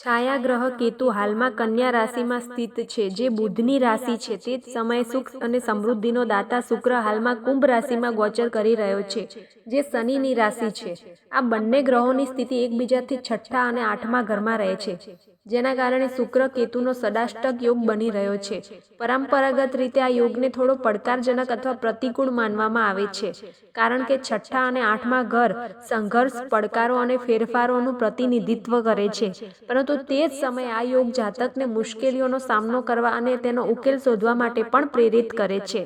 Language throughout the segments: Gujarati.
છાયા ગ્રહ કેતુ હાલમાં કન્યા રાશિમાં સ્થિત છે, જે બુધની રાશિ છે. તે જ સમયે સુખ અને સમૃદ્ધિનો દાતા શુક્ર હાલમાં કુંભ રાશિમાં ગોચર કરી રહ્યો છે, જે શનિની રાશિ છે. આ બંને ગ્રહોની સ્થિતિ એકબીજાથી છઠ્ઠા અને આઠમા ઘરમાં રહે છે, જેના કારણે શુક્ર કેતુનો સદાષ્ટક યોગ બની રહ્યો છે. પરંપરાગત રીતે આ યોગને થોડો પડકારજનક અથવા પ્રતિકૂળ માનવામાં આવે છે, કારણ કે છઠ્ઠા અને આઠમા ઘર સંઘર્ષ, પડકારો અને ફેરફારોનું પ્રતિનિધિત્વ કરે છે. પરંતુ તે જ સમયે આ યોગ જાતકને મુશ્કેલીઓનો સામનો કરવા અને તેનો ઉકેલ શોધવા માટે પણ પ્રેરિત કરે છે.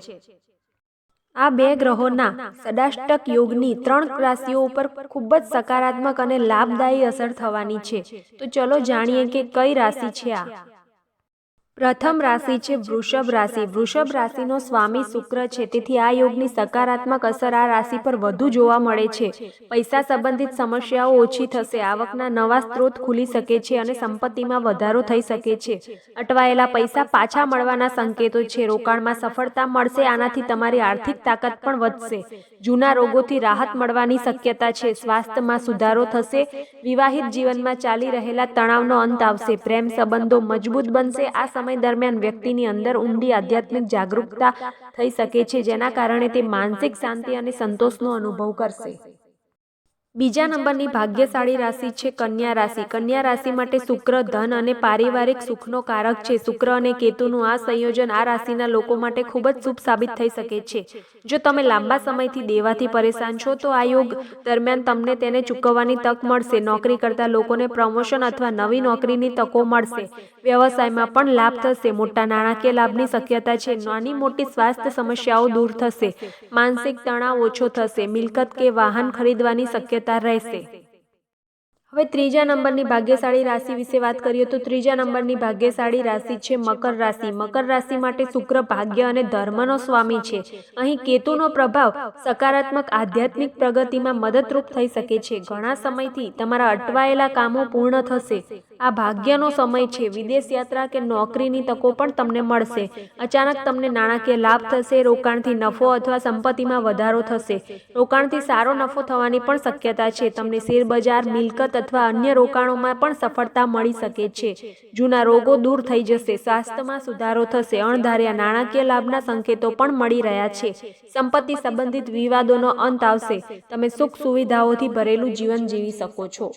આ બે ગ્રહોના સદાષ્ટક યોગની 3 રાશિઓ ઉપર ખૂબ જ સકારાત્મક અને લાભદાયી અસર થવાની છે. તો ચલો જાણીએ કે કઈ રાશિ છે આ. પ્રથમ રાશિ છે વૃષભ રાશિ. વૃષભ રાશિનો સ્વામી શુક્ર છે, તેથી આ યોગની સકારાત્મક અસર આ રાશિ પર વધુ જોવા મળે છે. પૈસા સંબંધિત સમસ્યાઓ ઓછી થશે, આવકના નવા સ્ત્રોત ખુલી શકે છે અને સંપત્તિમાં વધારો થઈ શકે છે. અટવાયેલા પૈસા પાછા મળવાના સંકેતો છે. રોકાણમાં સફળતા મળશે, આનાથી તમારી આર્થિક તાકાત પણ વધશે. જૂના રોગોથી રાહત મળવાની શક્યતા છે. સ્વાસ્થ્યમાં સુધારો થશે. વિવાહિત જીવનમાં ચાલી રહેલા તણાવનો અંત આવશે. પ્રેમ સંબંધો મજબૂત બનશે. આ સમય દરમિયાન વ્યક્તિની અંદર ઊંડી આધ્યાત્મિક જાગૃતતા થઈ શકે છે, જેના કારણે તે માનસિક શાંતિ અને સંતોષનો અનુભવ કરશે. બીજા નંબરની ભાગ્યશાળી રાશિ છે કન્યા રાશિ. કન્યા રાશિ માટે શુક્ર ધન અને પારિવારિક સુખનો કારક છે. શુક્ર અને કેતુનું આ સંયોજન આ રાશિના લોકો માટે ખૂબ જ શુભ સાબિત થઈ શકે છે. જો તમે લાંબા સમયથી દેવાથી પરેશાન છો, તો આ યોગ દરમિયાન તમને તેને ચૂકવવાની તક મળશે. નોકરી કરતા લોકોને પ્રમોશન અથવા નવી નોકરીની તકો મળશે. વ્યવસાયમાં પણ લાભ થશે. મોટા નાણાકીય લાભની શક્યતા છે. નાની મોટી સ્વાસ્થ્ય સમસ્યાઓ દૂર થશે. માનસિક તણાવ ઓછો થશે. મિલકત કે વાહન ખરીદવાની શક્યતા રહેશે. હવે ત્રીજા નંબરની ભાગ્યશાળી રાશિ વિશે વાત કરીએ તો ત્રીજા નંબરની ભાગ્યશાળી રાશિ છે મકર રાશિ. મકર રાશિ માટે શુક્ર ભાગ્ય અને ધર્મનો સ્વામી છે. અહીં કેતુનો પ્રભાવ સકારાત્મક આધ્યાત્મિક પ્રગતિમાં મદદરૂપ થઈ શકે છે. ઘણા સમયથી તમારા અટવાયેલા કામો પૂર્ણ થશે. આ ભાગ્યનો સમય છે. વિદેશ યાત્રા કે નોકરીની તકો પણ તમને મળશે. અચાનક તમને નાણાકીય લાભ થશે. રોકાણથી નફો અથવા સંપત્તિમાં વધારો થશે. રોકાણથી સારો નફો થવાની પણ શક્યતા છે. તમને શેરબજાર, મિલકત અથવા અન્ય રોકાણોમાં પણ સફળતા મળી શકે છે. જૂના રોગો દૂર થઈ જશે. સ્વાસ્થ્યમાં સુધારો થશે. અણધાર્યા નાણાકીય લાભના સંકેતો પણ મળી રહ્યા છે. સંપત્તિ સંબંધિત વિવાદોનો અંત આવશે. તમે સુખ સુવિધાઓથી ભરેલું જીવન જીવી શકો છો.